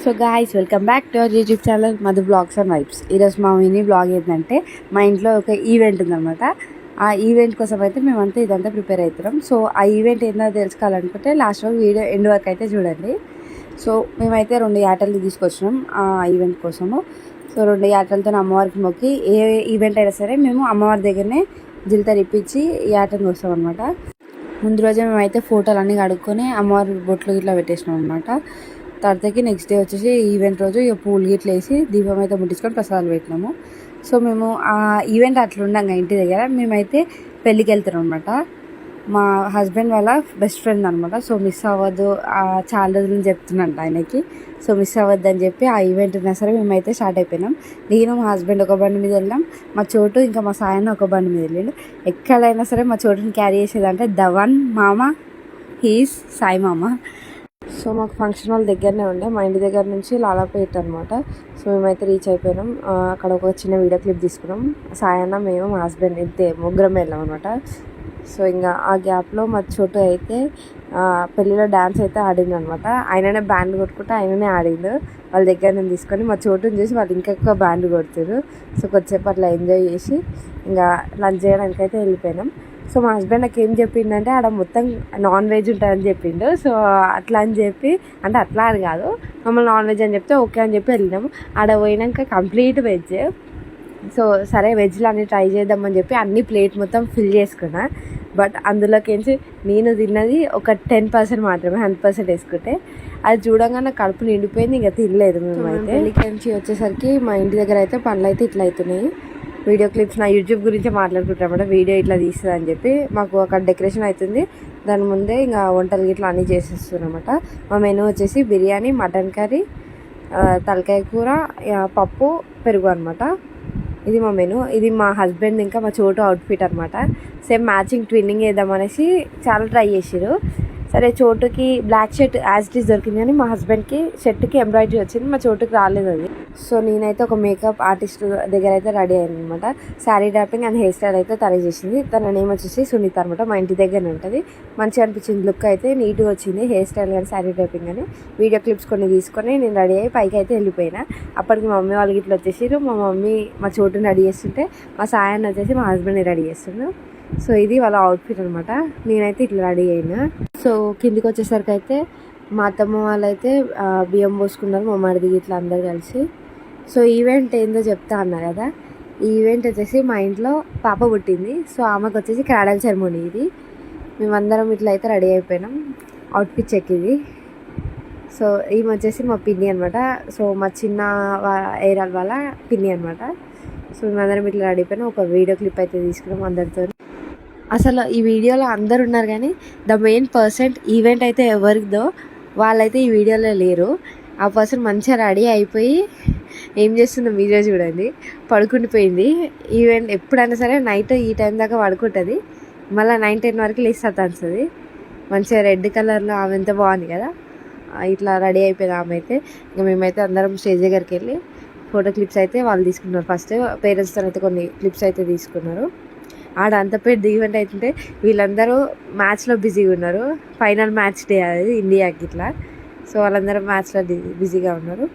So guys, welcome back to our YouTube channel Madhu blogs and vibes. ఈరోజు మా mini blog ఏంటంటే, మా ఇంట్లో ఒక ఈవెంట్ ఉందన్నమాట. ఆ ఈవెంట్ కోసం అయితే మేమంతా ఇదంతా ప్రిపేర్ అవుతున్నాం. సో ఆ ఈవెంట్ ఏంటో తెలుసుకోవాలనుకుంటే లాస్ట్ వీడియో ఎండ్ వరకు అయితే చూడండి. సో మేమైతే 2 యాటలు తీసుకొచ్చినాం ఆ ఈవెంట్ కోసము. సో 2 యాటలతో అమ్మవారికి మొక్కి, ఏ ఈవెంట్ అయినా సరే మేము అమ్మవారి దగ్గరనే జీలకర్ర ఇప్పించి యాటను వస్తాం అనమాట. ముందు రోజే మేమైతే ఫోటోలు అన్నీ కడుక్కొని అమ్మవారి బొట్లు ఇట్లా పెట్టేసినాం అనమాట. తర్వాతకి నెక్స్ట్ డే వచ్చేసి ఈవెంట్ రోజు ఇక పూలు గిట్ల వేసి దీపం అయితే ముట్టించుకొని ప్రసాదాలు పెట్టినాము. సో మేము ఆ ఈవెంట్ అట్లా ఉండంగా ఇంటి దగ్గర మేమైతే పెళ్ళికి వెళ్తున్నాం అనమాట. మా హస్బెండ్ వాళ్ళ బెస్ట్ ఫ్రెండ్ అనమాట. సో మిస్ అవ్వద్దు, చాలా రోజులు చెప్తున్నట్టు ఆయనకి. సో మిస్ అవ్వద్దు అని చెప్పి ఆ ఈవెంట్ ఉన్నా సరే మేమైతే స్టార్ట్ అయిపోయినాం. నేను మా హస్బెండ్ ఒక బండి మీద వెళ్ళాం, మా చోటు ఇంకా మా సాయన్న ఒక బండి మీద వెళ్ళాడు. ఎక్కడైనా సరే మా చోటుని క్యారీ చేసేదంటే ధవన్ మామ, హీస్ సాయి మామ. సో మాకు ఫంక్షన్ హాల్ దగ్గరనే ఉండే, మా ఇంటి దగ్గర నుంచి లాలాపేట అనమాట. సో మేమైతే రీచ్ అయిపోయినాం. అక్కడ ఒక చిన్న వీడియో క్లిప్ తీసుకున్నాం. సాయన్న, మేము, మా హస్బెండ్ అయితే ముగ్గురం వెళ్ళాం అనమాట. సో ఇంకా ఆ గ్యాప్లో మా చోటు అయితే పెళ్ళిలో డ్యాన్స్ అయితే ఆడింది అనమాట. ఆయననే బ్యాండ్ కొట్టుకుంటే ఆయననే ఆడిండు. వాళ్ళ దగ్గర నేను తీసుకొని మా చోటుని చూసి వాళ్ళు ఇంకెక్కువ బ్యాండ్ కొడుతారు. సో కొద్దిసేపు అట్లా ఎంజాయ్ చేసి ఇంకా లంచ్ చేయడానికి అయితే వెళ్ళిపోయినాం. సో మా హస్బెండ్ నాకు ఏం చెప్పిండంటే, ఆడ మొత్తం నాన్ వెజ్ ఉంటుందని చెప్పిండు. సో అట్లా అని చెప్పి, అంటే అట్లా అని కాదు, మమ్మల్ని నాన్ వెజ్ అని చెప్తే ఓకే అని చెప్పి వెళ్ళినాము. ఆడ పోయినాక కంప్లీట్ వెజ్. సో సరే వెజ్లో అన్నీ ట్రై చేద్దామని చెప్పి అన్ని ప్లేట్ మొత్తం ఫిల్ చేసుకున్నా. బట్ అందులోకించి నేను తిన్నది ఒక 10% మాత్రమే, 100% వేసుకుంటే. అది చూడంగా నాకు కడుపు నిండిపోయింది, ఇంకా తినలేదు మేమైతే. పెళ్ళికి వచ్చేసరికి మా ఇంటి దగ్గర అయితే పనులు అయితే ఇట్లా అవుతున్నాయి. వీడియో క్లిప్స్ నా యూట్యూబ్ గురించి మాట్లాడుకుంటామన్నమాట. వీడియో ఇట్లా తీస్తుంది అని చెప్పి మాకు అక్కడ డెకరేషన్ అవుతుంది. దాని ముందే ఇంకా వంటలు ఇట్లా అన్నీ చేసేస్తున్నారన్నమాట. మా మెనూ వచ్చేసి బిర్యానీ, మటన్ కర్రీ, తలకాయ కూర, పప్పు, పెరుగు అనమాట. ఇది మా మెనూ. ఇది మా హస్బెండ్ ఇంకా మా చోటు అవుట్ఫిట్ అనమాట. సేమ్ మ్యాచింగ్ ట్విన్నింగ్ వేద్దామనేసి చాలా ట్రై చేసారు. సరే చోటుకి black shirt as it is దొరికింది, కానీ మా హస్బెండ్కి షర్ట్కి ఎంబ్రాయిడరీ వచ్చింది, మా చోటుకి రాలేదు అది. సో నేనైతే ఒక మేకప్ ఆర్టిస్ట్ దగ్గర అయితే రెడీ అయ్యాను అనమాట. Sari dropping and hair style అయితే తయారు చేసింది. తన నేమ్ వచ్చేసి సునీత అనమాట. మా ఇంటి దగ్గరనే ఉంటుంది. మంచిగా అనిపించింది, లుక్ అయితే నీట్గా వచ్చింది. హెయిర్ స్టైల్ కానీ శారీ డ్రాపింగ్ కానీ వీడియో క్లిప్స్ కొన్ని తీసుకొని నేను రెడీ అయ్యి పైకి అయితే వెళ్ళిపోయినా. అప్పటికి మా మమ్మీ వాళ్ళకి ఇట్లా వచ్చేసి మా మమ్మీ మా చోటుని రెడీ చేస్తుంటే మా సాయాన్ని వచ్చేసి మా హస్బెండ్ని రెడీ చేస్తున్నాను. సో ఇది వాళ్ళ అవుట్ఫిట్ అనమాట. నేనైతే ఇట్లా రెడీ అయినా. సో కిందికి వచ్చేసరికి అయితే మా అత్తమ్మ వాళ్ళైతే బియ్యం పోసుకున్నారు, మా మరిది ఇట్లా అందరు కలిసి. సో ఈవెంట్ ఏందో చెప్తా అన్నా కదా. ఈ ఈవెంట్ వచ్చేసి మా ఇంట్లో పాప పుట్టింది. సో ఆమెకు వచ్చేసి క్రాడల్ సెరమోనీ ఇది. మేమందరం ఇట్లా అయితే రెడీ అయిపోయినాం. అవుట్ఫిట్ చెక్ ఇది. సో ఈమె వచ్చేసి మా పిన్ని అనమాట. సో మా చిన్న ఏరాల వాళ్ళ పిన్ని అనమాట. సో మేమందరం ఇట్లా రెడీ అయిపోయినాం. ఒక వీడియో క్లిప్ అయితే తీసుకున్నాం అందరితో. అసలు ఈ వీడియోలో అందరు ఉన్నారు, కానీ ద మెయిన్ పర్సన్ ఈవెంట్ అయితే ఎవరిదో వాళ్ళైతే ఈ వీడియోలో లేరు. ఆ పర్సన్ మంచిగా రెడీ అయిపోయి ఏం చేస్తుందో వీడియో చూడండి. పడుకుండిపోయింది. ఈవెంట్ ఎప్పుడైనా సరే నైట్ ఈ టైం దాకా పడుకుంటుంది, మళ్ళీ 9-10 వరకు లేస్తుంది అనిస్తుంది. మంచిగా రెడ్ కలర్లో ఆమె ఎంత బాగుంది కదా. ఇట్లా రెడీ అయిపోయింది ఆమె అయితే. ఇంకా మేమైతే అందరం స్టేజ్ దగ్గరికి వెళ్ళి ఫోటో క్లిప్స్ అయితే వాళ్ళు తీసుకున్నారు. ఫస్ట్ పేరెంట్స్తో అయితే కొన్ని క్లిప్స్ అయితే తీసుకున్నారు. ఆడ అంత పెద్ద ఈవెంట్ అవుతుంటే వీళ్ళందరూ మ్యాచ్లో బిజీగా ఉన్నారు. ఫైనల్ మ్యాచ్ డే అది ఇండియాకి ఇట్లా. సో వాళ్ళందరూ మ్యాచ్లో బిజీగా ఉన్నారు.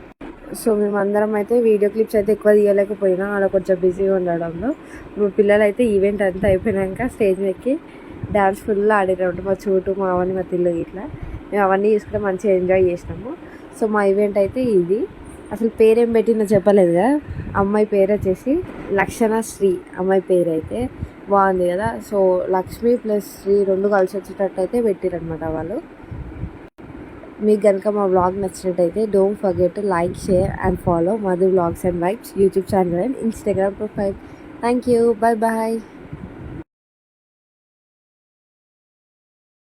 సో మేమందరం అయితే వీడియో క్లిప్స్ అయితే ఎక్కువ తీయలేకపోయినా, అలా కొంచెం బిజీగా ఉండడంలో. మా పిల్లలు అయితే ఈవెంట్ అంతా అయిపోయినాక స్టేజ్ ఎక్కి డ్యాన్స్ ఫుల్ ఆడినట్టు మా చోటు, మా అవన్నీ, మా తిల్లు ఇట్లా మేము అవన్నీ చూసుకుంటే మంచిగా ఎంజాయ్ చేసినాము. సో మా ఈవెంట్ అయితే ఇది. అసలు పేరేం పెట్టినా చెప్పలేదు కదా. అమ్మాయి పేరు వచ్చేసి లక్షణ శ్రీ. అమ్మాయి పేరు అయితే బాగుంది కదా. సో లక్ష్మి ప్లస్ శ్రీ 2 కలిసి వచ్చేటట్టు అయితే పెట్టిరనమాట వాళ్ళు. మీకు కనుక మా వ్లాగ్ నచ్చినట్టయితే don't forget to like, share and follow Madhu vlogs and vibes YouTube channel and Instagram profile. Thank you. Bye bye.